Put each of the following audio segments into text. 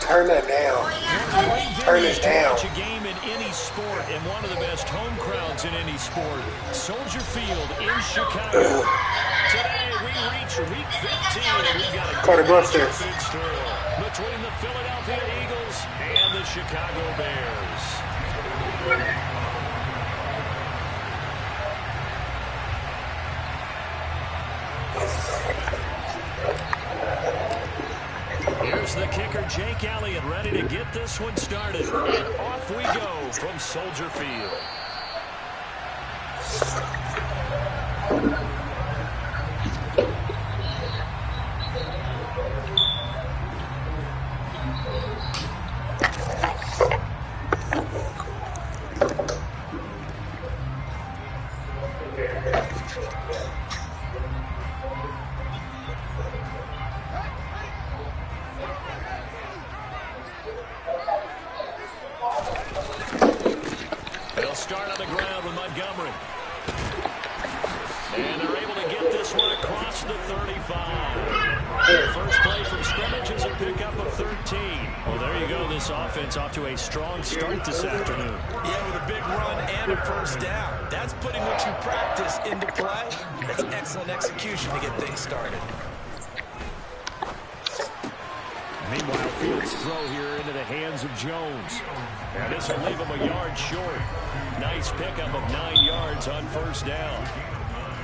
Turn that down. Turn it down. A game in any sport and one of the best home crowds in any sport. Soldier Field in Chicago. Today we reach week 15 and we've got a Busters between the Philadelphia Eagles and the Chicago Bears. Here's the kicker, Jake Elliott, ready to get this one started. And off we go from Soldier Field. They'll start on the ground with Montgomery. And they're able to get this one across the 35. The first play from scrimmage is a pickup of 13. Well, there you go. This offense off to a strong start this afternoon. Yeah, with a big run and a first down. That's putting what you practice into play. That's excellent execution to get things started. Meanwhile, Fields' throw here into the hands of Jones. And this will leave him a yard short. Nice pickup of 9 yards on first down.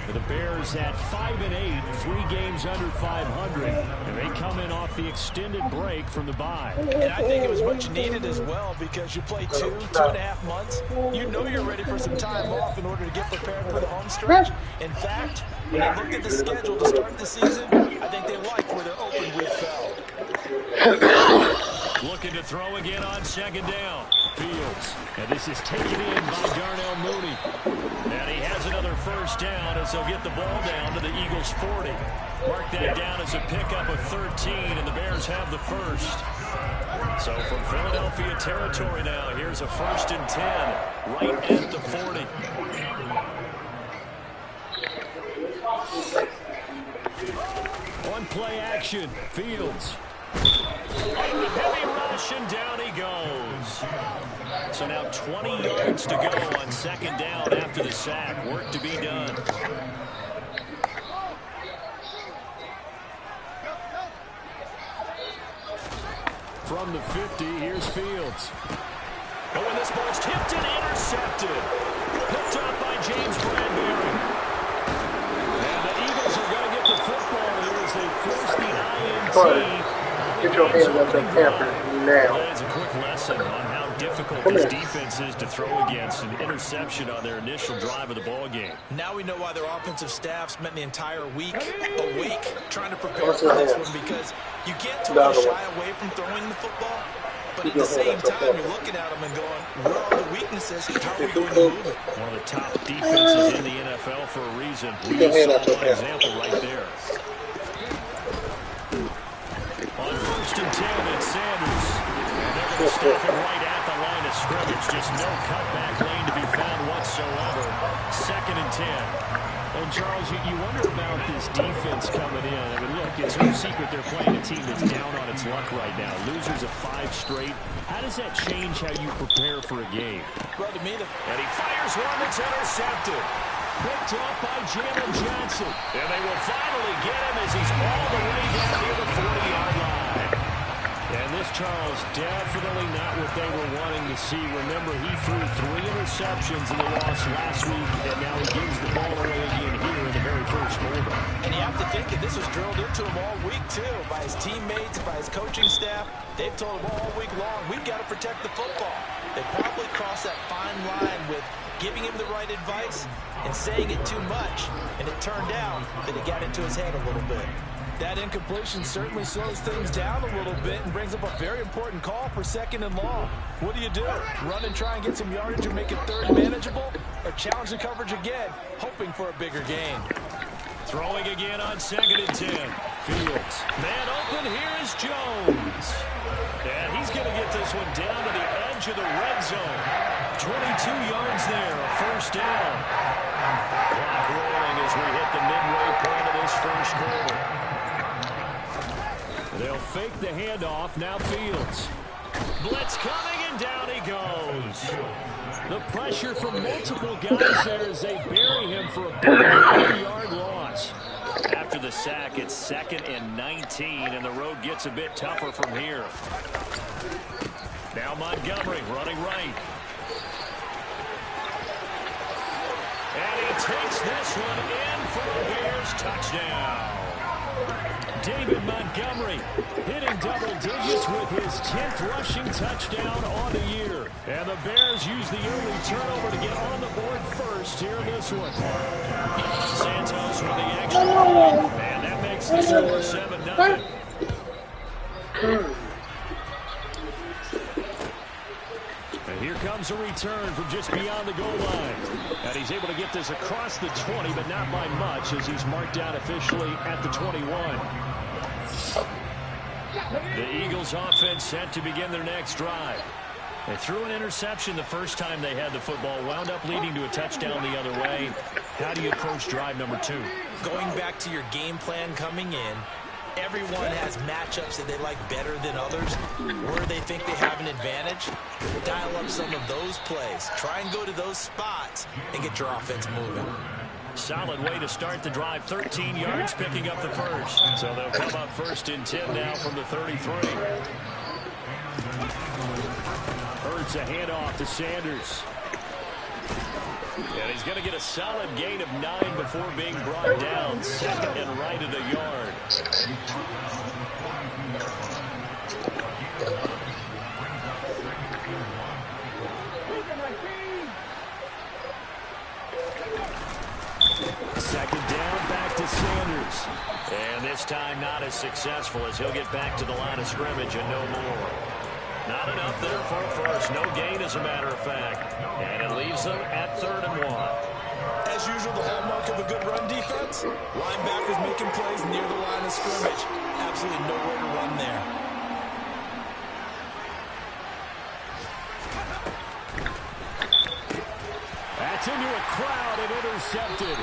For the Bears at 5-8, 3 games under 500. And they come in off the extended break from the bye. And I think it was much needed as well because you play 2.5 months. You know you're ready for some time off in order to get prepared for the home stretch. In fact, when they looked at the schedule to start the season, I think they liked where their open week fell. Looking to throw again on second down. Fields. And this is taken in by Darnell Mooney. And he has another first down as they'll get the ball down to the Eagles' 40. Mark that down as a pickup of 13, and the Bears have the first. So from Philadelphia territory now, here's a 1st and 10 right at the 40. On play action, Fields. Heavy rush, and down he goes. So now 20 yards to go on second down after the sack. Work to be done. From the 50, here's Fields. Oh, and this ball's tipped and intercepted. Picked up by James Bradbury. And the Eagles are going to get the football here as they force the INT. Get your hands up that camper now. That is a quick lesson on how difficult this defense is to throw against. An interception on their initial drive of the ball game. Now we know why their offensive staff spent the entire week awake trying to prepare for this one, because you can't totally shy away from throwing the football, but at the same time you're looking at them and going, where are the weaknesses? How are we going to move it? One of the top defenses in the NFL for a reason. We just saw one example right there. On 1st and 10, it's Sanders. And they're going to stop him right at the line of scrimmage. Just no cutback lane to be found whatsoever. 2nd and 10. And, Charles, you wonder about this defense coming in. I mean, look, it's no secret they're playing a team that's down on its luck right now. Losers of 5 straight. How does that change how you prepare for a game? Well, to me, and he fires one that's intercepted. picked off by Jalen Johnson. And they will finally get him as he's all the way down near the 40-yard line. And this, Charles, definitely not what they were wanting to see. Remember, he threw 3 interceptions in the loss last week, and now he gives the ball away again here in the very first quarter. And you have to think that this was drilled into him all week, too, by his teammates, by his coaching staff. They've told him all week long, we've got to protect the football. They probably crossed that fine line with giving him the right advice and saying it too much, and it turned out that it got into his head a little bit. That incompletion certainly slows things down a little bit and brings up a very important call for 2nd and long. What do you do? Run and try and get some yardage and make it 3rd manageable? Or challenge the coverage again, hoping for a bigger gain? Throwing again on 2nd and 10. Fields. Man open, here is Jones. And he's going to get this one down to the edge of the red zone. 22 yards there, a first down. Clock rolling as we hit the midway point of this first quarter. They'll fake the handoff. Now Fields. Blitz coming, and down he goes. The pressure from multiple guys there as they bury him for a big 1-yard loss. After the sack, it's 2nd and 19, and the road gets a bit tougher from here. Now Montgomery running right. And he takes this one in for a Bears touchdown. David Montgomery hitting double digits with his 10th rushing touchdown on the year. And the Bears use the early turnover to get on the board first here in this one. Santos with the extra point, and that makes the score 7-0. And here comes a return from just beyond the goal line. And he's able to get this across the 20, but not by much, as he's marked down officially at the 21. The Eagles offense set to begin their next drive. They threw an interception the first time they had the football, wound up leading to a touchdown the other way. How do you approach drive number 2? Going back to your game plan coming in, everyone has matchups that they like better than others, where they think they have an advantage. Dial up some of those plays. Try and go to those spots and get your offense moving. Solid way to start the drive. 13 yards, picking up the first. So they'll come up 1st and 10 now from the 33. Hurts a handoff to Sanders. And he's going to get a solid gain of 9 before being brought down. 2nd and right at a yard. Second down, back to Sanders. And this time not as successful as he'll get back to the line of scrimmage and no more. Not enough there for a first. No gain, as a matter of fact. And it leaves them at 3rd and 1. As usual, the hallmark of a good run defense, linebackers making plays near the line of scrimmage. Absolutely nowhere to run there. That's into a crowd and intercepted.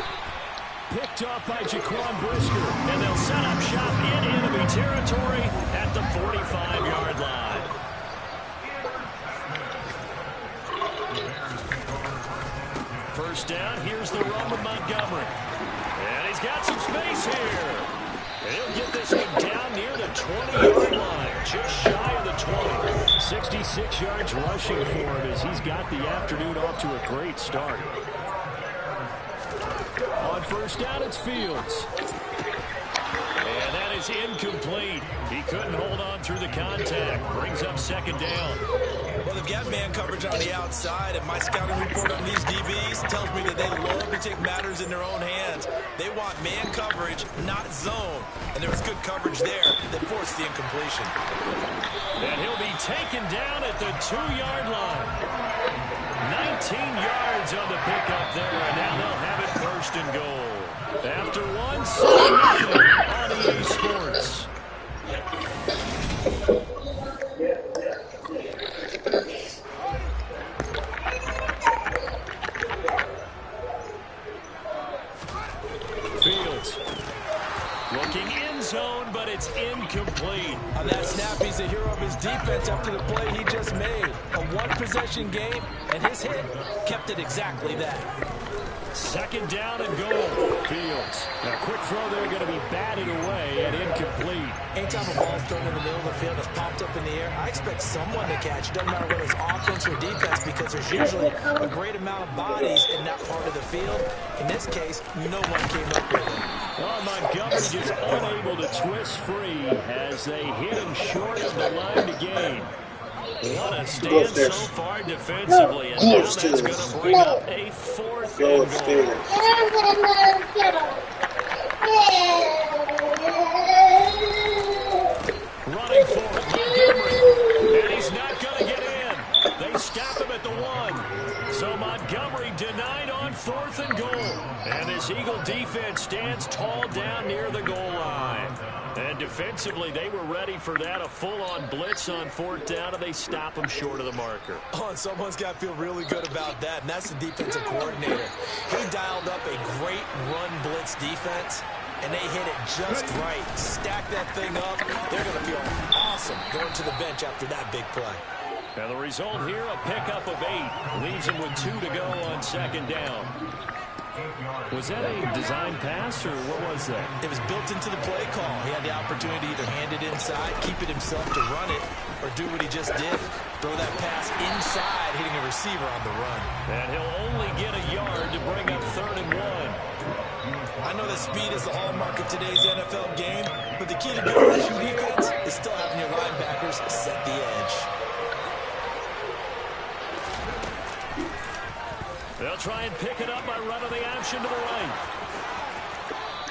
Picked off by Jaquan Brisker. And they'll set up shop in enemy territory at the 45-yard line. First down, here's the run with Montgomery. And he's got some space here. And he'll get this one down near the 20-yard line, just shy of the 20. 66 yards rushing for him as he's got the afternoon off to a great start. On first down, it's Fields. And that is incomplete. He couldn't hold on through the contact. Brings up 2nd down. Well, they've got man coverage on the outside, and my scouting report on these DBs tells me that they love to take matters in their own hands. They want man coverage, not zone. And there was good coverage there that forced the incompletion. And he'll be taken down at the 2-yard line. 19 yards on the pickup there, and now they'll have it 1st and goal. After one, 7-0 on EA Sports. Fields looking in zone, but it's incomplete. On that snap, he's the hero of his defense after the play he just made. A one-possession game, and his hit kept it exactly that. Second down and goal. Fields. Now, quick throw there going to be batted away and incomplete. Anytime a ball's thrown in the middle of the field, it's popped up in the air, I expect someone to catch. It doesn't matter whether it's offense or defense, because there's usually a great amount of bodies in that part of the field. In this case, no one came up with it. Well, Montgomery just unable to twist free as they hit him short of the line to gain. What a stand so far defensively, and now that's going to bring up a fourth and goal. Running for it, Montgomery, and he's not going to get in. They stop him at the 1. So Montgomery denied on 4th and goal. And this Eagle defense stands tall down near the goal line. And defensively, they were ready for that, a full-on blitz on 4th down, and they stop him short of the marker. Oh, and someone's got to feel really good about that, and that's the defensive coordinator. He dialed up a great run blitz defense, and they hit it just right. Stack that thing up. They're going to feel awesome going to the bench after that big play. And the result here, a pickup of 8. Leaves him with 2 to go on 2nd down. Was that a design pass, or what was that? It was built into the play call. He had the opportunity to either hand it inside, keep it himself to run it, or do what he just did. Throw that pass inside, hitting a receiver on the run. And he'll only get a yard to bring up 3rd and 1. I know that speed is the hallmark of today's NFL game, but the key to good rushing defense is still having your linebackers set the edge. They'll try and pick it up by running the action to the right.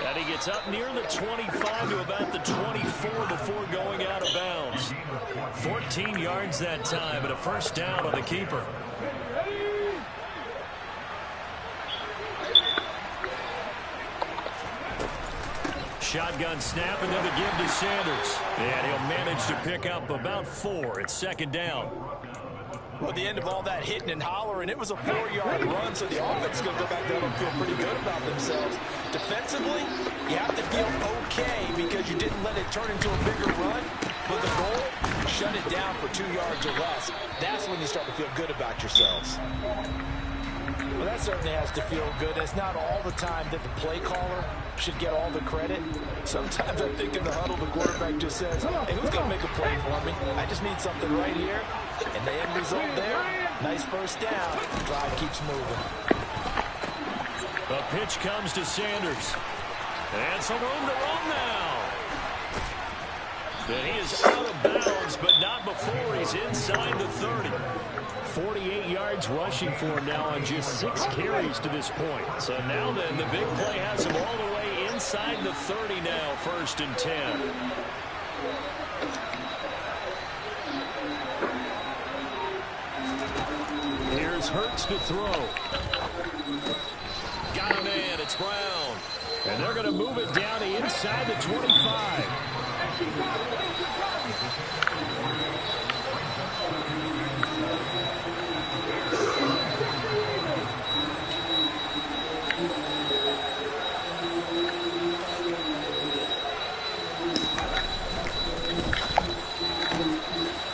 And he gets up near the 25 to about the 24 before going out of bounds. 14 yards that time and a first down on the keeper. Shotgun snap and then the give to Sanders. And he'll manage to pick up about 4 at 2nd down. Well, the end of all that hitting and hollering, it was a 4-yard run, so the offense is going to go back there and feel pretty good about themselves. Defensively, you have to feel okay because you didn't let it turn into a bigger run. But the goal, shut it down for 2 yards or less. That's when you start to feel good about yourselves. Well, that certainly has to feel good. It's not all the time that the play caller should get all the credit. Sometimes I think in the huddle, the quarterback just says, hey, who's going to make a play for me? I just need something right here. And the end result there, nice first down. The drive keeps moving. The pitch comes to Sanders. And some room to run now. And he is out of bounds, but not before he's inside the 30. 48 yards rushing for him now on just 6 carries to this point. So now then, the big play has him all the way inside the 30 now, 1st and 10. Here's Hurts to throw. Got a man, it's Brown. And they're going to move it down to inside the 25.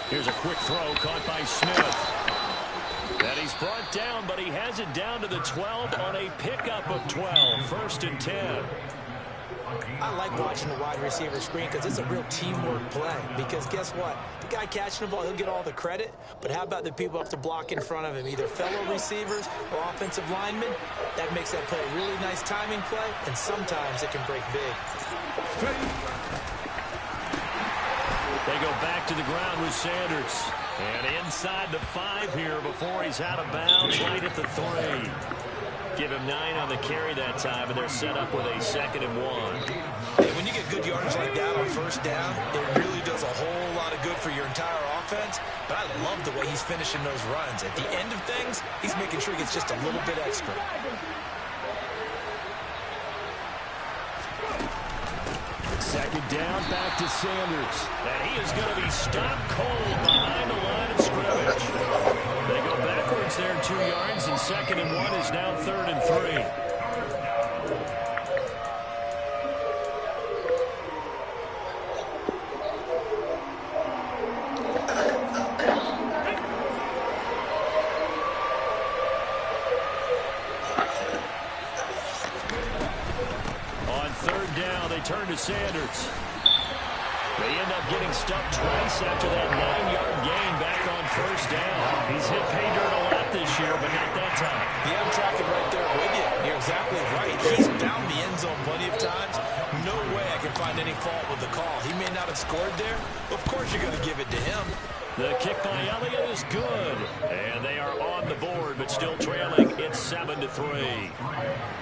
Here's a quick throw caught by Smith. And he's brought down, but he has it down to the 12 on a pickup of 12. 1st and 10. I like watching the wide receiver screen because it's a real teamwork play. Because guess what? The guy catching the ball, he'll get all the credit. But how about the people have to block in front of him, either fellow receivers or offensive linemen? That makes that play a really nice timing play, and sometimes it can break big. They go back to the ground with Sanders. And inside the 5 here before he's out of bounds, right at the 3. Give him 9 on the carry that time, and they're set up with a 2nd and 1. Hey, when you get good yardage like that on first down, it really does a whole lot of good for your entire offense. But I love the way he's finishing those runs. At the end of things, he's making sure he gets just a little bit extra. Second down, back to Sanders. And he is going to be stopped cold behind the line of scrimmage. They go backwards there 2 yards, and 2nd and 1 is now 3rd and 3. return to Sanders. They end up getting stuffed twice after that 9-yard gain back on first down. He's hit pay dirt a lot this year, but not that time. Yeah, I'm tracking right there with you. You're exactly right. He's found the end zone plenty of times. No way I can find any fault with the call. He may not have scored there. Of course you're going to give it to him. The kick by Elliott is good. And they are on the board, but still trailing. It's 7-3.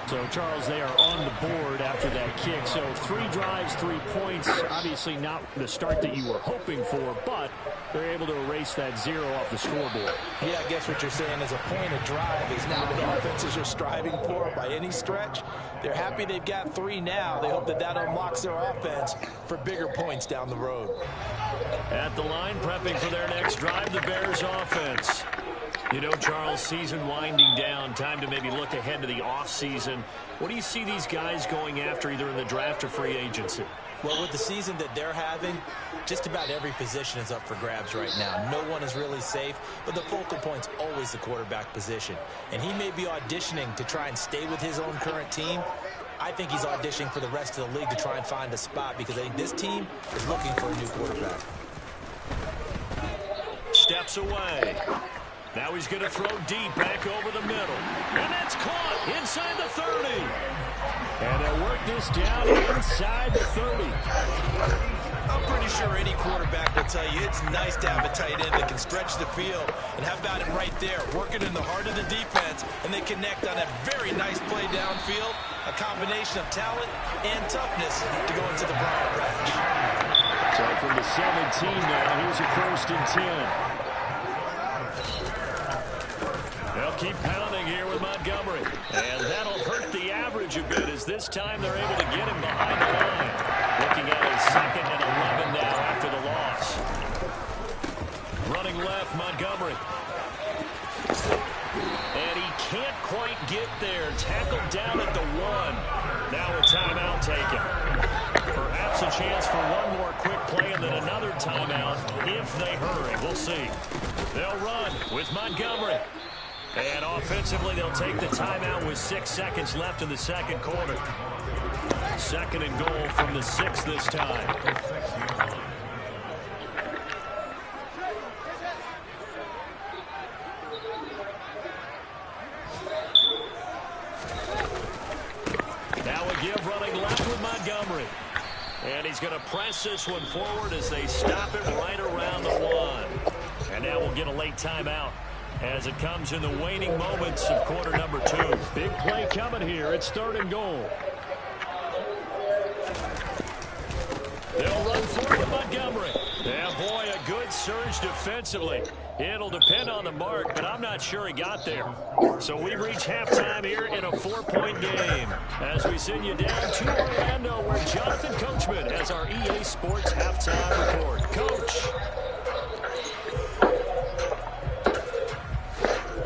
So, Charles, they are on the board after that kick. So 3 drives, 3 points. Obviously not the start that you were hoping for, but they're able to erase that 0 off the scoreboard. Yeah, I guess what you're saying is a point of drive is not what offenses are striving for by any stretch. They're happy they've got 3 now. They hope that that unlocks their offense for bigger points down the road. At the line, prepping for their next drive, the Bears offense. You know, Charles, season winding down, time to maybe look ahead to the offseason. What do you see these guys going after either in the draft or free agency? Well, with the season that they're having, just about every position is up for grabs right now. No one is really safe, but the focal point's always the quarterback position. And he may be auditioning to try and stay with his own current team. I think he's auditioning for the rest of the league to try and find a spot because I think this team is looking for a new quarterback. Steps away. Now he's going to throw deep back over the middle. And that's caught inside the 30. And they'll work this down inside the 30. I'm pretty sure any quarterback will tell you it's nice to have a tight end that can stretch the field. And how about him right there, working in the heart of the defense, and they connect on a very nice play downfield. A combination of talent and toughness to go into the briar patch. So from the 17 now, here's a 1st and 10. They'll keep pounding here with Montgomery. And that'll hurt the average a bit as this time they're able to get him behind the line. Looking at his 2nd and 11 now after the loss. Running left, Montgomery. And he can't quite get there. Tackled down at the 1. Now a timeout taken. Perhaps a chance for one more quick play and then another timeout if they hurry. We'll see. They'll run with Montgomery. And offensively, they'll take the timeout with 6 seconds left in the 2nd quarter. 2nd and goal from the 6 this time. Now a give running left with Montgomery. And he's going to press this one forward as they stop it right around the 1. And now we'll get a late timeout as it comes in the waning moments of quarter number 2. Big play coming here. It's 3rd and goal. They'll run for it with Montgomery. Yeah, boy, a good surge defensively. It'll depend on the mark, but I'm not sure he got there. So we've reached halftime here in a 4-point game. As we send you down to Orlando, where Jonathan Coachman has our EA Sports halftime report. Coach.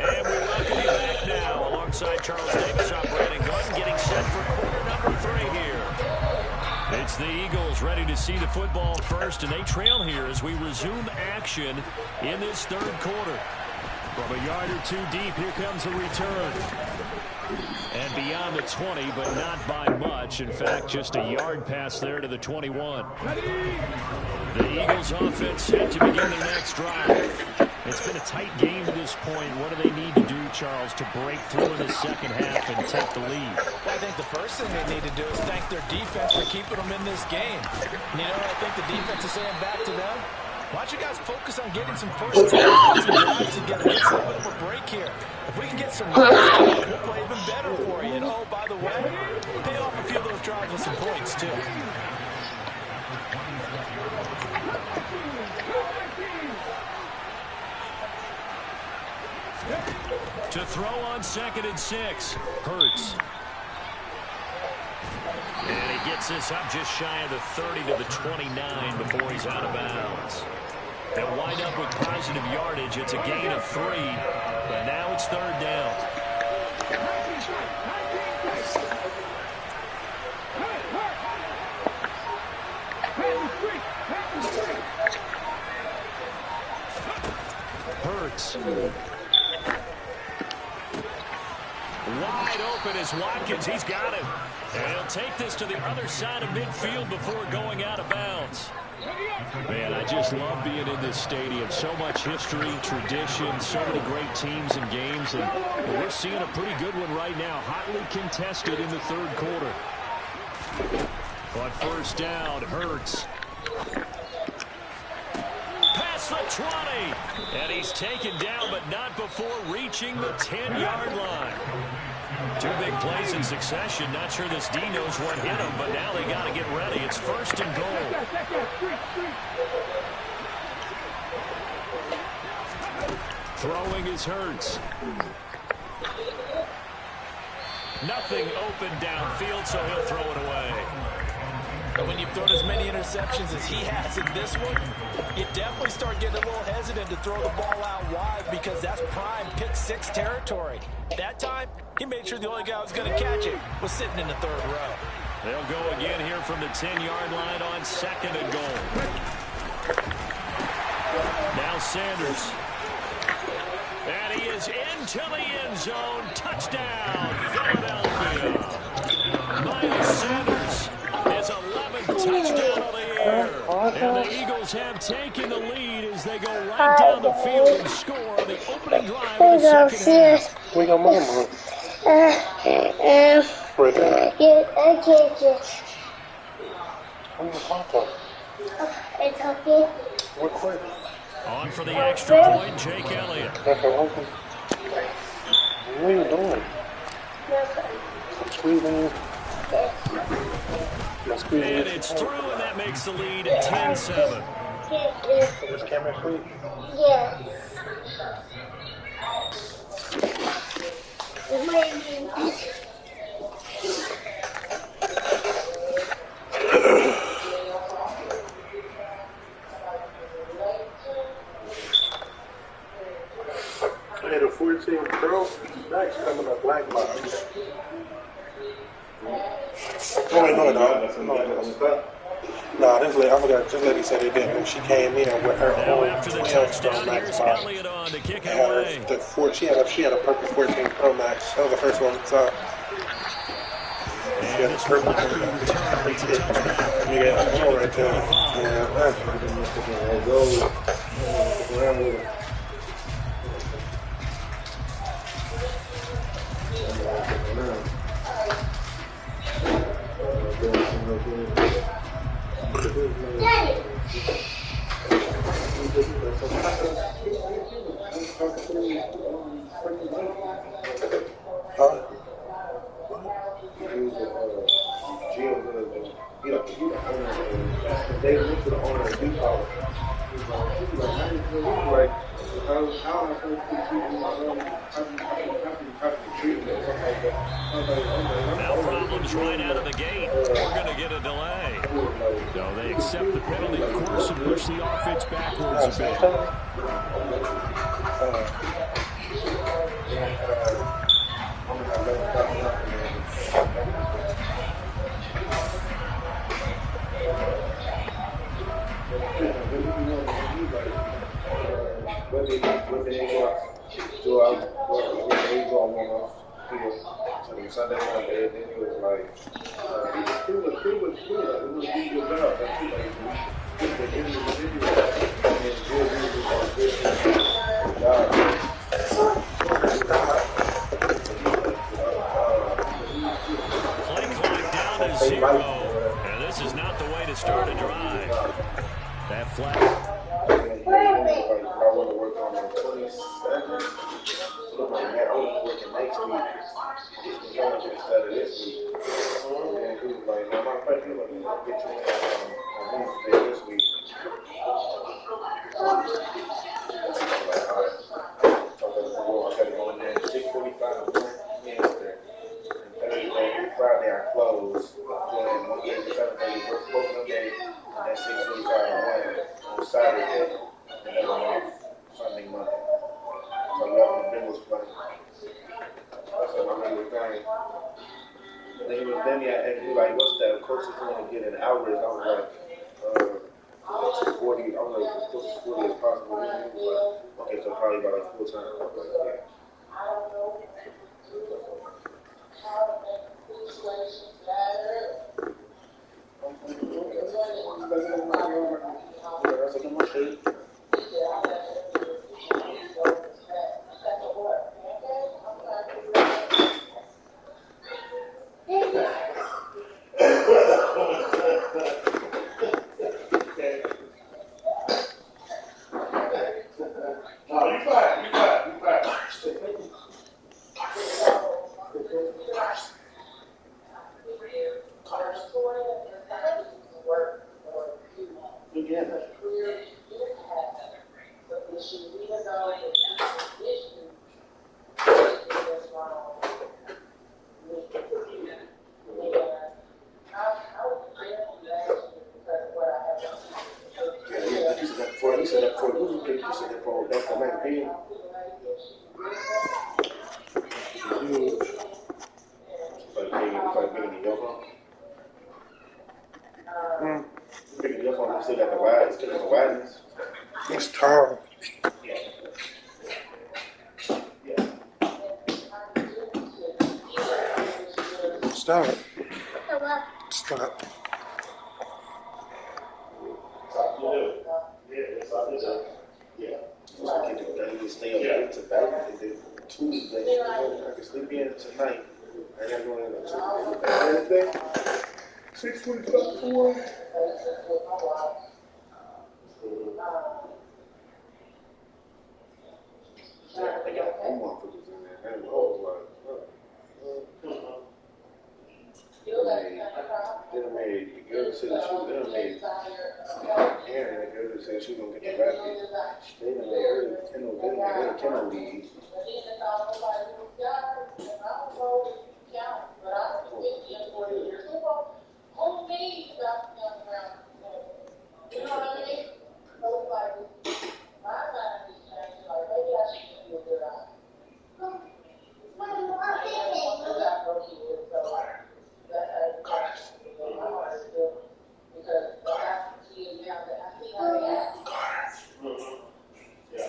And we welcome you back now alongside Charles Davis. I'm Brandon Gordon getting set for quarter number 3 here. It's the Eagles ready to see the football first, and they trail here as we resume action in this 3rd quarter. From a yard or 2 deep, here comes a return. And beyond the 20, but not by much. In fact, just a yard pass there to the 21. The Eagles offense set to begin their next drive. It's been a tight game to this point. What do they need to do, Charles, to break through in the 2nd half and take the lead? Well, I think the first thing they need to do is thank their defense for keeping them in this game. You know, I think the defense is saying back to them, why don't you guys focus on getting some first downs, get some drives together, get a little bit of a break here. If we can get some runs, we'll play even better for you. And, oh, by the way, pay off a few of those drives with some points, too. To throw on 2nd and 6. Hurts. And he gets this up just shy of the 30 to the 29 before he's out of bounds. They'll wind up with positive yardage. It's a gain of 3, but now it's 3rd down. Hurts. Wide open is Watkins. He's got it. And he'll take this to the other side of midfield before going out of bounds. Man, I just love being in this stadium. So much history, tradition, so many great teams and games. And we're seeing a pretty good one right now. Hotly contested in the third quarter. On first down, Hurts. Past the 20. And he's taken down, but not before reaching the 10-yard line. Two big plays in succession. Not sure this D knows what hit him, but now they got to get ready. It's first and goal. Throwing is Hurts. Nothing open downfield, so he'll throw it away. And when you've thrown as many interceptions as he has in this one, you definitely start getting a little hesitant to throw the ball out wide because that's prime pick six territory. That time, he made sure the only guy who was going to catch it was sitting in the third row. They'll go again here from the 10-yard line on second and goal. Now Sanders. And he is into the end zone. Touchdown, Philadelphia. Miles Sanders is 11th touchdown of the year. And the Eagles have taken the lead as they go right down the field and score on the opening drive of the second half. We got mama. Right there. I can't just. I'm the papa. It's okay. We're quick. On for the extra point, Jake Elliott. What are you doing? Squeezing. And it's through, and that makes the lead at 10-7. Is camera free? Yeah. I had a 14 Pro Max coming up black box. Oh wait, no, Nah, this lady, I forgot. This lady said it didn't. She came in with her Now own after the 12 touchdown, Pro Max here's box. Elliott on to kick it And her, away. she had a purple 14 Pro Max. That was the first one we saw. She had a purple. You got one right there. Yeah. Daddy. Huh? They went to the owner of Utah. Like, Now problems right out of the gate. We're going to get a delay. No, they accept the penalty, of course, and push the offense backwards a bit. Sunday Monday, and then he was like, he was good. It was a good job. That's too late. Play clock down to 0, and this is not the way to start a drive. That flag. I want to work on the 27th. Look like that. I want to work next week. Instead of this week. And he was like, no, my friend, you're going to get you on Wednesday this week. I got to go in there at 6:45 Wednesday. And Friday I close. Then Monday to Saturday, work both of them days. And then 6:45 on Saturday. And then I'm off Sunday, Monday. So we have the Bengals playing. That's what my name was saying. And then he was like, what's that? Of course, he's going to get an hours. I was like, 40. I was like, as close as 40 as possible. And he was like, okay, so probably about like full time. I was like, yeah. picking your phone? You picking your phone? You still got the wires? Still got the wires? It's tall. Stop. Stop. Stay up late tonight. Tuesday. I can sleep in tonight. I gotta go in Wednesday. 6:45 for one. Aaron, the girl said she gonna get the racket. They done made her the Kennel lead.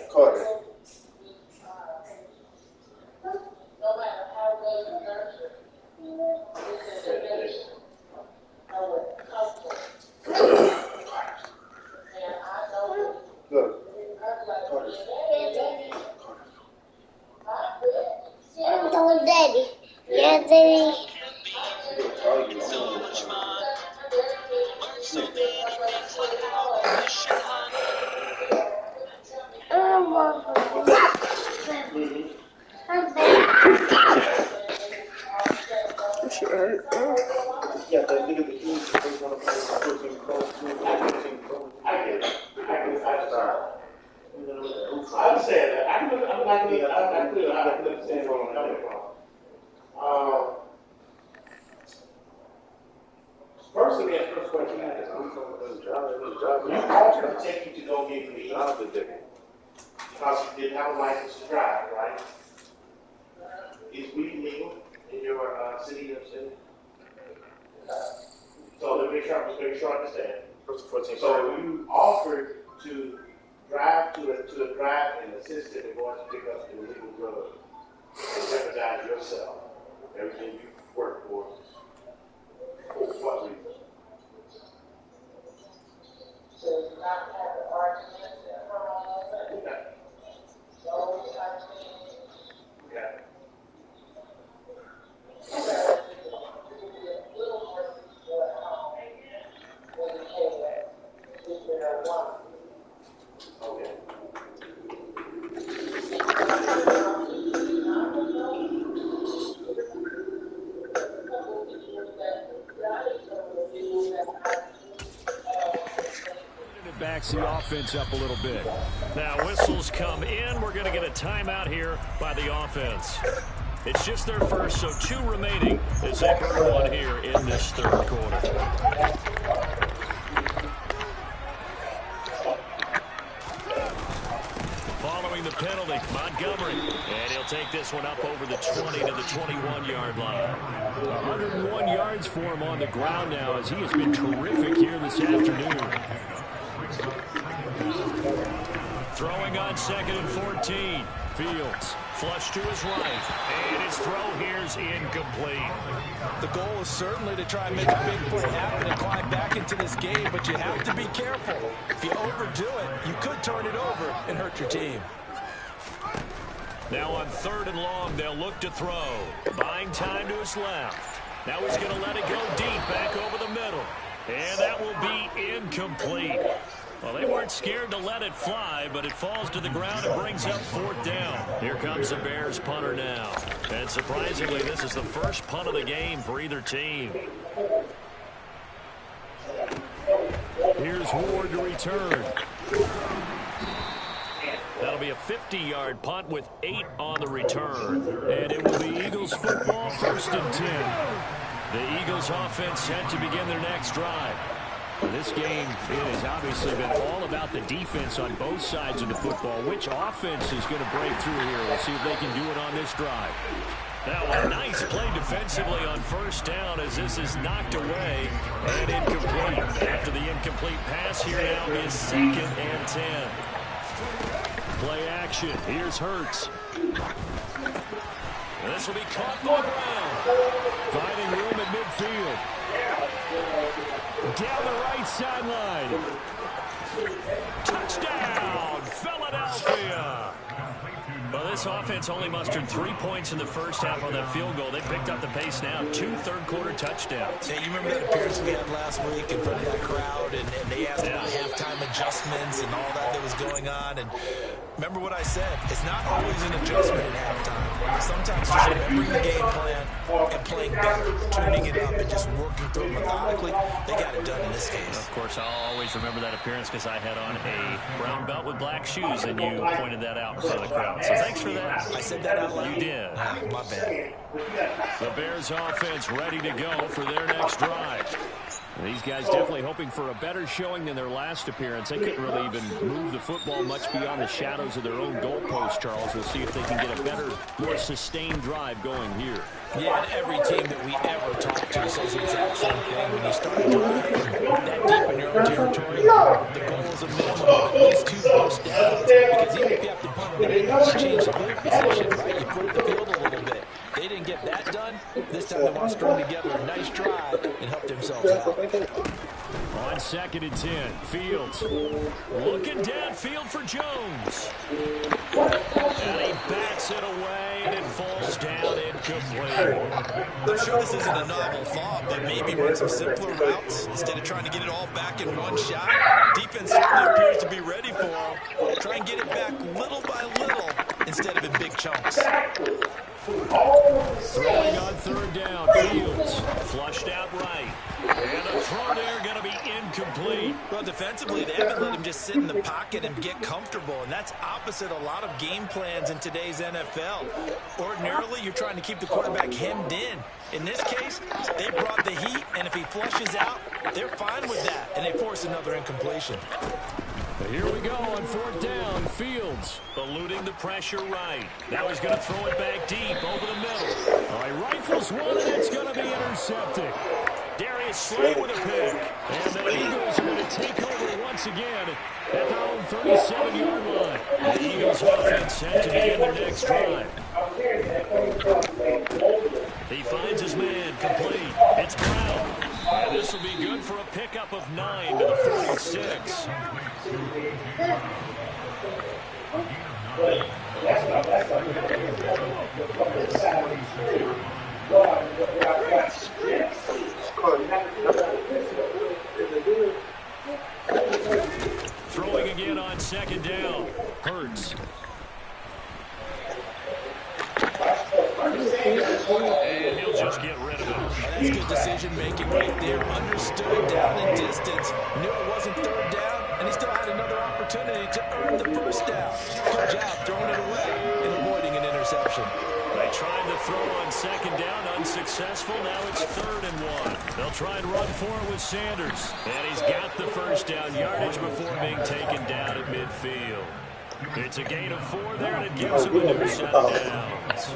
Carter. Daddy. Yeah, Daddy. Yeah, the nigga the keys to take one of the 14 calls. I'm saying that. I could understand where I'm coming from. First of all, first question I ask, you offered to take you to go get the job because you didn't have a license to drive, right? Is weed legal in your city of city? So let me make sure I understand. So you offered to drive to the drive and assist in going to pick up illegal drugs and jeopardize yourself, everything you work for. For what reason? To not have an argument and hurt on us. Okay. Backs the offense up a little bit. Now whistles come in. We're going to get a timeout here by the offense. It's just their first, so 2 remaining as they burn one here in this third quarter. Following the penalty, Montgomery. And he'll take this one up over the 20 to the 21-yard line. 101 yards for him on the ground now as he has been terrific here this afternoon. Throwing on 2nd and 14. Fields flush to his right. And his throw here's incomplete. The goal is certainly to try and make a big play happen and climb back into this game, but you have to be careful. If you overdo it, you could turn it over and hurt your team. Now on 3rd and long, they'll look to throw. Buying time to his left. Now he's going to let it go deep back over the middle. And that will be incomplete. Well, they weren't scared to let it fly, but it falls to the ground and brings up 4th down. Here comes the Bears punter now. And surprisingly, this is the first punt of the game for either team. Here's Ward to return. That'll be a 50-yard punt with 8 on the return. And it will be Eagles football, 1st and 10. The Eagles offense set to begin their next drive. This game, it has obviously been all about the defense on both sides of the football. Which offense is going to break through here? We'll see if they can do it on this drive. Now a nice play defensively on first down as this is knocked away and incomplete. After the incomplete pass, here now is 2nd and 10. Play action. Here's Hurts. This will be caught by Brown. Finding room at midfield. Down the right sideline. Touchdown, Philadelphia. Well, this offense only mustered 3 points in the first half on that field goal. They picked up the pace now. 2 third-quarter touchdowns. Yeah, you remember that appearance we had last week in front of that crowd, and they asked about halftime adjustments and all that was going on. And remember what I said. It's not always an adjustment at halftime. Sometimes just remembering the game plan and playing better, tuning it up, and just working through it methodically. They got it done in this case. Of course, I'll always remember that appearance because I had on a brown belt with black shoes, and you pointed that out in front of the crowd. So thanks for that. I said that out loud? You did. My bad. The Bears offense ready to go for their next drive. These guys definitely hoping for a better showing than their last appearance. They couldn't really even move the football much beyond the shadows of their own goalpost, Charles. We'll see if they can get a better, more sustained drive going here. Yeah, and every team that we ever talk to says the exact same thing. When you start driving that deep in your own territory, the goal is a minimum of at least 2 first downs. Because even if you have to punt it, you just change the field position, right? You flip the field a little bit. They didn't get that done. This time they want to string together a nice drive and help themselves out. On 2nd and 10, Fields looking downfield for Jones. And he bats it away, and it falls down incomplete. I'm sure this isn't a novel thought, but maybe run some simpler routes instead of trying to get it all back in one shot. Defense certainly appears to be ready for him. Try and get it back little by little instead of in big chunks. Throwing on 3rd down, Fields flushed out right. And a throw there going to be incomplete. Well, defensively, they haven't let him just sit in the pocket and get comfortable, and that's opposite a lot of game plans in today's NFL. Ordinarily, you're trying to keep the quarterback hemmed in. In this case, they brought the heat, and if he flushes out, they're fine with that, and they force another incompletion. Here we go on 4th down. Fields eluding the pressure right. Now he's going to throw it back deep over the middle. All right, rifles one, and it's going to be intercepted. Darius Slay with a pick. And the Eagles are going to take over once again at their own 37-yard line. The Eagles offense set to begin their next drive. He finds his man complete. It's Brown. And this will be good for a pickup of 9 to the 46. Throwing again on 2nd down. Hurts. And he'll just get rid of it. That's good decision-making right there. Understood down and distance. Knew it wasn't 3rd down, and he still had another opportunity to earn the first down. Good job throwing it away and avoiding an interception. They tried to throw on 2nd down, unsuccessful. Now it's 3rd and 1. They'll try and run for it with Sanders. And he's got the first down yardage before being taken down at midfield. It's a gain of 4 there, and it gives him a new set of downs.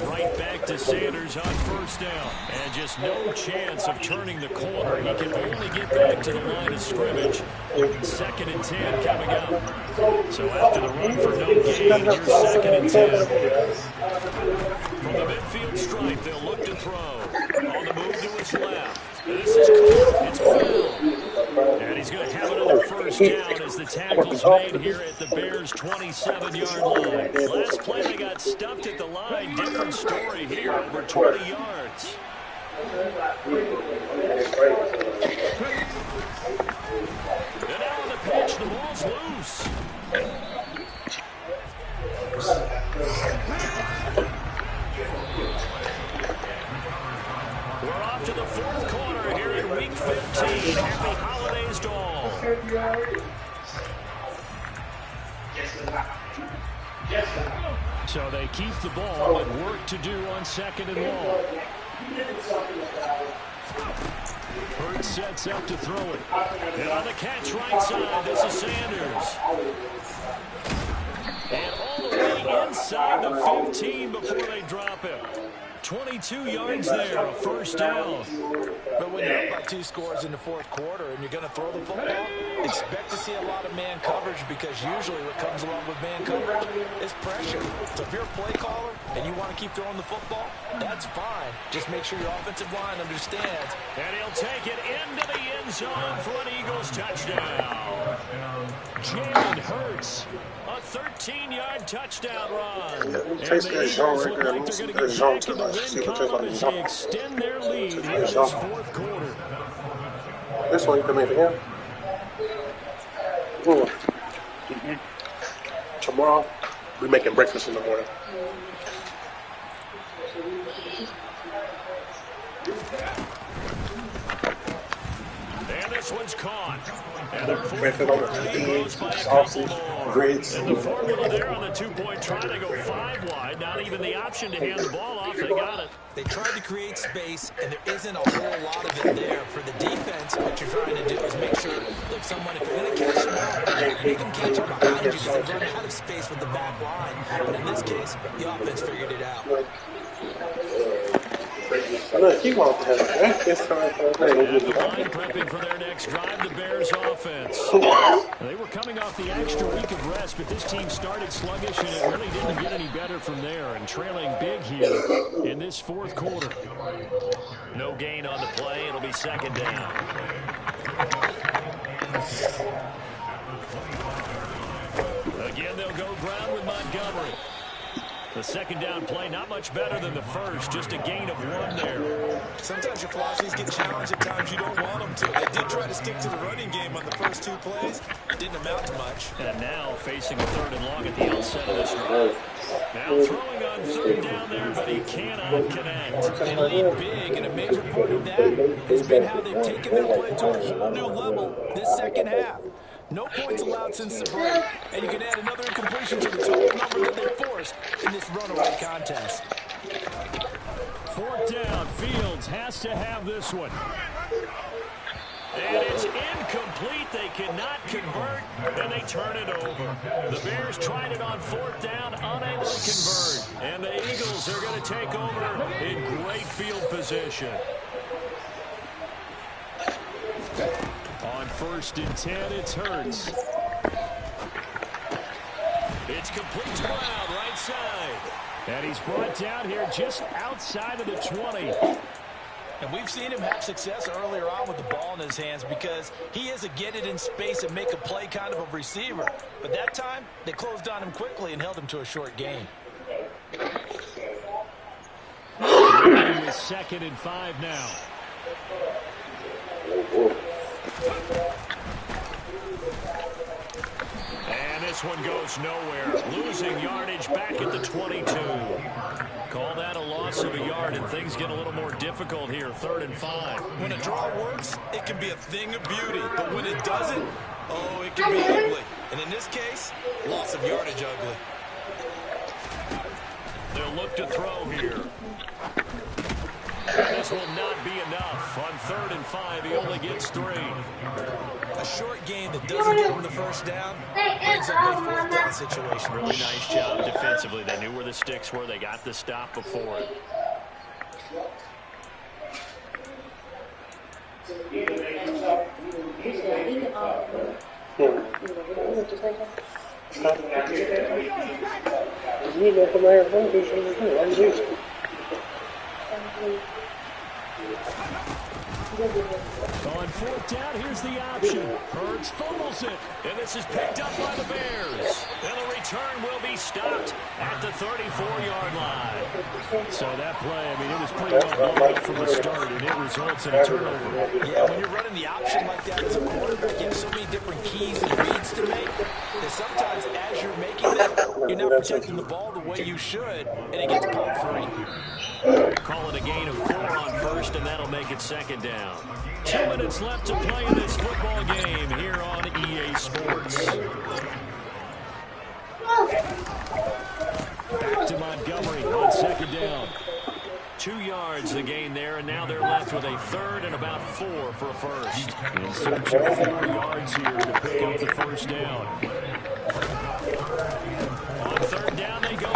Right back to Sanders on 1st down. And just no chance of turning the corner. He can only get back to the line of scrimmage. 2nd and 10 coming up. So after the run for no gain, here's 2nd and 10. From the midfield stripe, they'll look to throw. On the move to his left. This is caught. It's Brown. And he's going to have another first down as the tackle's made here at the Bears' 27-yard line. Last play, they got stuffed at the line. Different story here, over 20 yards. And now on the pitch, the ball's loose. We're off to the 4th quarter here in Week 15. Happy holidays to all. So they keep the ball and work to do on 2nd and long. Hurts sets up to throw it. And on the catch right side, this is Sanders. inside the 15 before they drop him. 22 yards there, a first down. But when you're up by 2 scores in the fourth quarter and you're going to throw the football, expect to see a lot of man coverage, because usually what comes along with man coverage is pressure. So if you're a play caller and you want to keep throwing the football, that's fine. Just make sure your offensive line understands. And he'll take it into the end zone for an Eagles touchdown. Jalen Hurts, a 13-yard touchdown run. And the Eagles look like they're going to get back in the win column as they extend their lead in this fourth quarter. This one you can make for him. Tomorrow, we're making breakfast in the morning. And this one's caught. And their Breakfast on the beans, sausage, grits. and the formula there on the 2-point try, they go 5 wide. Not even the option to hand the ball off. They got it. They tried to create space, and there isn't a whole lot of it there. For the defense, what you're trying to do is make sure that if you're going to catch them out, make them catch them behind you, because they run out of space with the back line. But in this case, the offense figured it out. Look, he wants to have breakfast time. And the line prepping for their next drive, the Bears offense. They were coming off the extra week of rest, but this team started sluggish, and it really didn't get any better from there, and trailing big here in this fourth quarter. No gain on the play. It'll be second down. Again, they'll go ground with Montgomery. The second down play, not much better than the first, just a gain of 1 there. Sometimes your philosophies get challenged at times you don't want them to. They did try to stick to the running game on the first 2 plays. It didn't amount to much. And now facing a 3rd and long at the outset of this drive. Now throwing on 3rd down there, but he cannot connect. They lead big, and a major part of that has been how they've taken their play to a whole new level this second half. No points allowed since the break, and you can add another incompletion to the total number that they forced in this runaway contest. 4th down, Fields has to have this one. And it's incomplete. They cannot convert, and they turn it over. The Bears tried it on 4th down, unable to convert. And the Eagles are going to take over in great field position. On 1st and 10, it's Hurts. It's complete to Brown, right side. And he's brought down here just outside of the 20. And we've seen him have success earlier on with the ball in his hands, because he is a get it in space and make a play kind of a receiver. But that time, they closed on him quickly and held him to a short gain. With 2nd and 5 now. And this one goes nowhere. Losing yardage back at the 22. Call that a loss of a yard, and things get a little more difficult here. 3rd and 5. When a draw works, it can be a thing of beauty. But when it doesn't, oh, it can be ugly. And in this case, loss of yardage ugly. They'll look to throw here. This will not be enough. On 3rd and 5, he only gets 3. A short gain that doesn't get him the first down brings up a 4th down situation. Really nice job defensively. They knew where the sticks were. They got the stop before it. On 4th down, here's the option. Hurts fumbles it, and this is picked up by the Bears. And the return will be stopped at the 34-yard line. So that play, I mean, it was pretty well blown up from the start, and it results in a turnover. Yeah, when you're running the option like that as a quarterback, you have so many different keys and reads to make that sometimes as you're making them, you're not protecting the ball the way you should, and it gets popped free. Call it a gain of 4 on 1st, and that'll make it 2nd down. 2 minutes left to play in this football game here on EA Sports. Back to Montgomery on 2nd down. 2 yards the gain there, and now they're left with a 3rd and about 4 for a first. In search of 4 yards here to pick up the 1st down. On 3rd down they go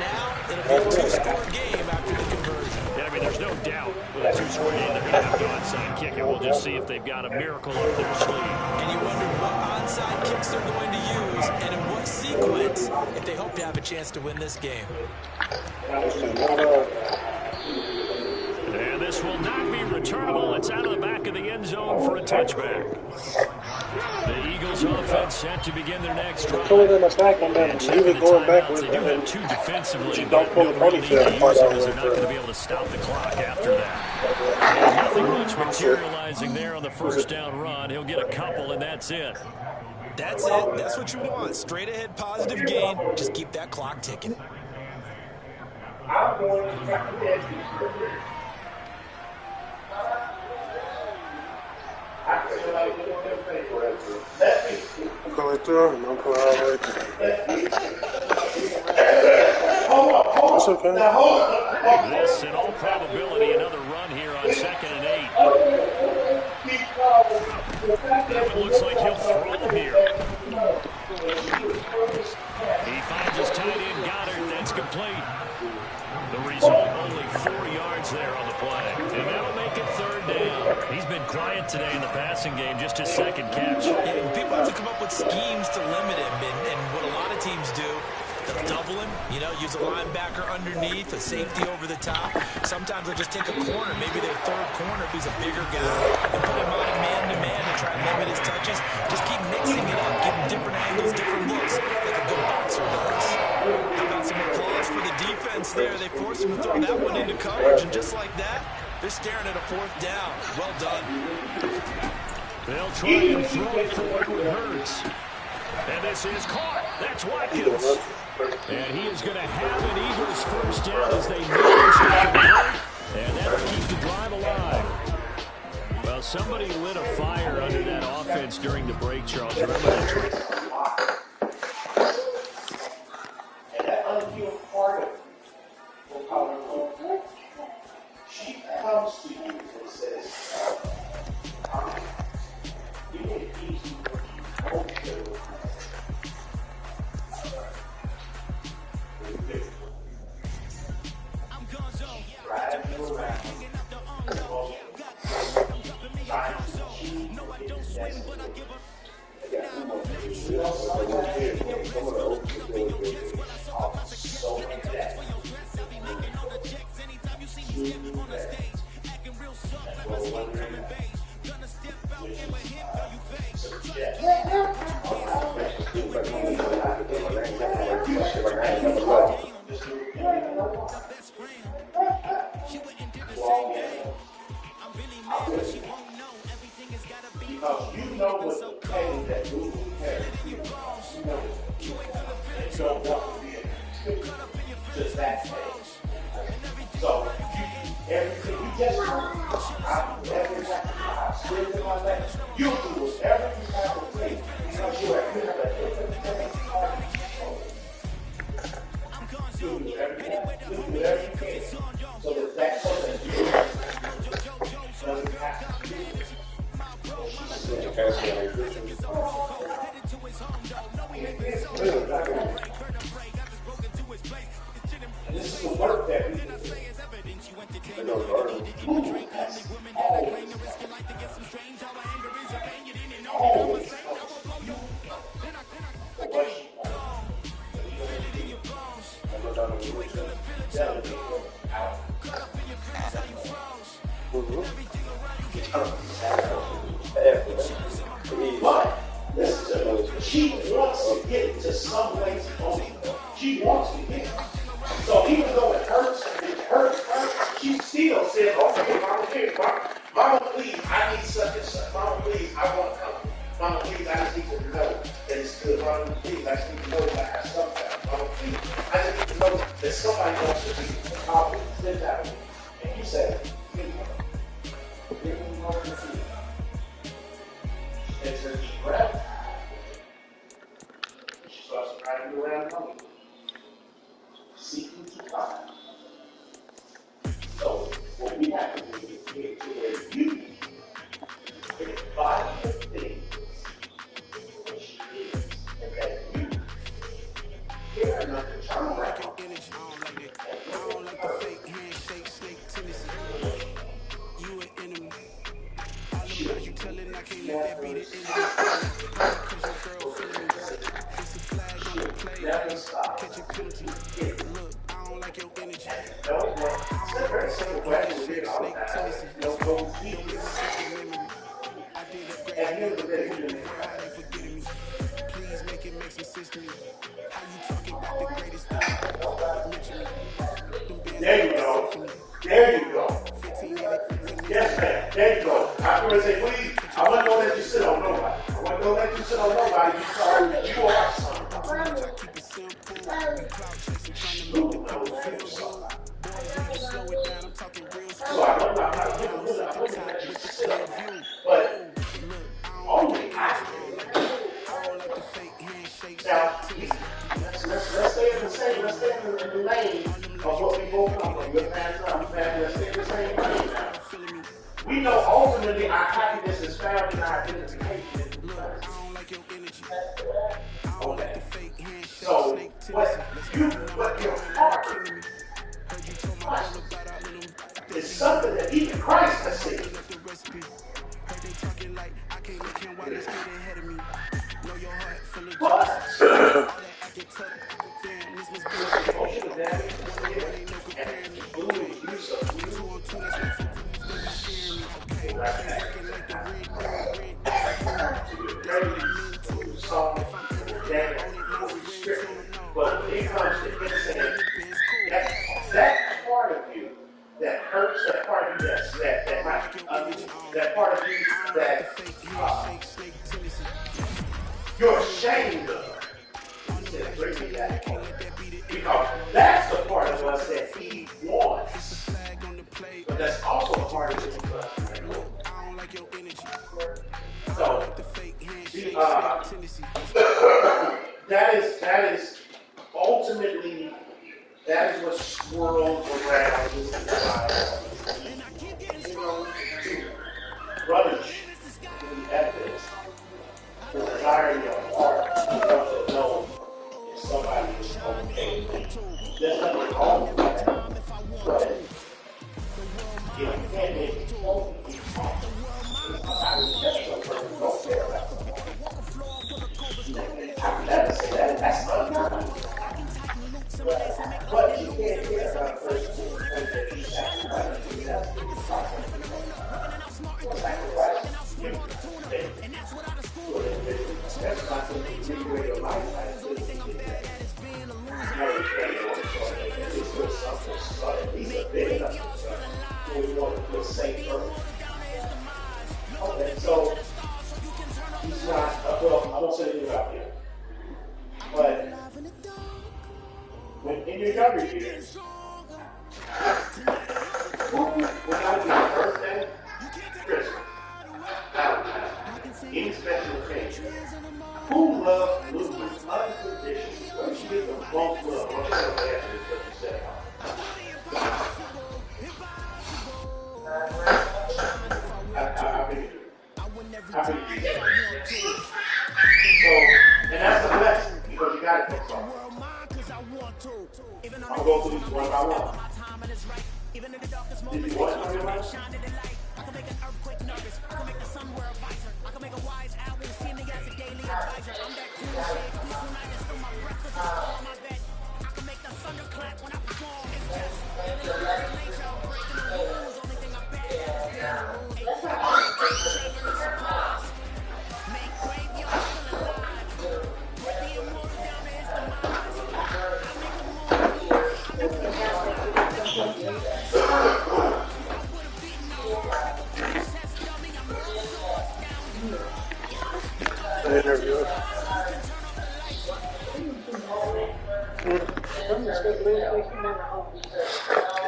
Now it'll be a two-score game after the conversion. Yeah, I mean, there's no doubt with a two-score game they're going to have the onside kick, and we'll just see if they've got a miracle up their sleeve. And you wonder what onside kicks they're going to use and in what sequence if they hope to have a chance to win this game. And this will not be returnable. It's out of the back of the end zone for a touchback. The Eagles offense set to begin their next drive. And checking the timeouts, they do have two defensively, but no real need to use them as they're not going to be able to stop the clock after that. And nothing much materializing there on the first down run. He'll get a couple, and that's it. That's it. That's what you want. Straight ahead, positive gain. Just keep that clock ticking. I'm going to try to get Going through, and I'm going all the way through. That's okay. This, in all probability, another run here on 2nd and 8. That one looks like he'll throw here. He finds his tight end, Goddard. That's complete. The result, only 4 yards there on the play. And that'll make it 3rd down. He's been quiet today in the passing game, just his second catch. Yeah, people have to come up with schemes to limit him, and what a lot of teams do, they'll double him, use a linebacker underneath, a safety over the top. Sometimes they'll just take a corner, maybe their third corner if he's a bigger guy, and put him on a man-to-man to try and limit his touches. Just keep mixing it up, give him different angles, different looks, like a good boxer does. How about some applause for the defense there? They forced him to throw that one into coverage, and just like that, they're staring at a 4th down. Well done. They'll try and throw it forward with Hurts. And this is caught. That's Watkins. And he is going to have an Eagles first down as they manage to convert. And that'll keep the drive alive. Well, somebody lit a fire under that offense during the break, Charles. Remember that trick? And that unhealed part of she comes to you and says, you can easily okay with I'm Gonzo. No, I don't swing, but I give up. Because you know what the pain that losing carries. You know it. So want to be just that pain. So everything you just do, every time I spend in my life, you do whatever you have to take because you have a different pain. You do everything you can so that person doesn't have to do it. This is the work that we do. But she wants to get to some place only. She wants to get. So even though it hurts her, she still said, okay, Mama, please, I need such and such. Mama, please, I want to come. Mama, please, I just need to know that it's good. Mama, please, I just need to know that I have something. Mama, please, I just need to know that somebody wants to be. Mama, please, sit down with me. And you said, give me more to see. She takes her deep breath. She starts riding around the room. Seeking to find. So, what we have to do is get to where you can find the things that she is, and that you care enough to turn around don't like your energy. That was one. It's very simple question. We did all the time. No features. I did upgrade At the end of the day, you didn't how they forgetting me. Please make it make some sense to me. How you talking about the greatest thing? Mention me. There you go. There you go. Yes, ma'am. There you go. I'm going to say, please, I wasn't going to let you sit on nobody. I wasn't going to let you sit on nobody. You saw that you are something. Keep it simple. Cloud chasing, trying to Ooh, make that was very the soft. slow it down. I'm talking real So I know I'm not going to let you sit on nobody. But only I did. Now, let's stay in the same, let's stay in the lane of what we both come from. Your fans, I'm fans, let's stay in the same lane now. We know ultimately our happiness is found in our identification. Okay. So, what your heart is something that even Christ has seen. But, but when it comes to insane, that part of you that hurts, that part of you that might that part of you that you're ashamed of. He said, bring me that part. Because that's the part of us that he wants. But that's also a part of it for us. So, that is ultimately, that is what swirls around this desire. You know, to rubbish in the ethics, the desire in your heart, you have to know if somebody is okay. There's nothing wrong with that. But if you can't make it wrong, you can't. That's uncommon. But you can't care about a person that you sacrifice. That's not something to rebuild your life. At least a bit enough when you want to feel safe first. Okay, so he's not, well, I won't say anything about him. But when in your younger years, who would not be your birthday, Christmas, Valentine's, any special occasion? Who loved losing unconditionally? Where did you get the most love? What's your answer to what you said? So, and that's the blessing, because you got it from somewhere. I'm going to go through these one by one. Did you watch my real life?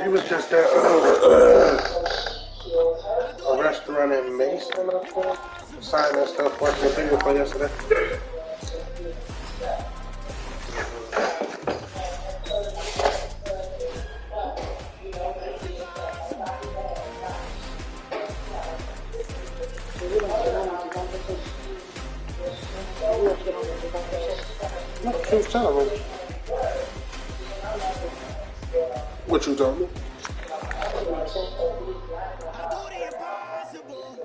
He was just at a restaurant in Mason, I think. Signing that stuff, watching the video for yesterday. He was telling me. What you told me?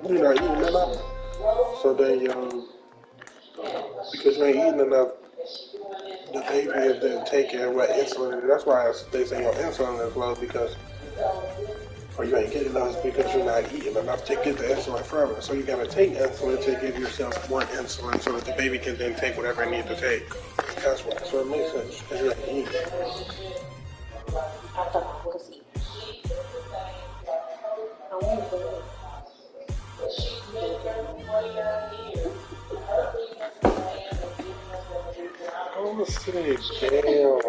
You're not eating enough. So they, because you ain't eating enough, the baby is then taking what insulin. That's why they say your insulin is low because, or you ain't getting those because you're not eating enough to get the insulin from it. So you gotta take insulin to give yourself more insulin so that the baby can then take whatever it needs to take. That's why. So it makes sense because you ain't eating. Oh, shit, damn.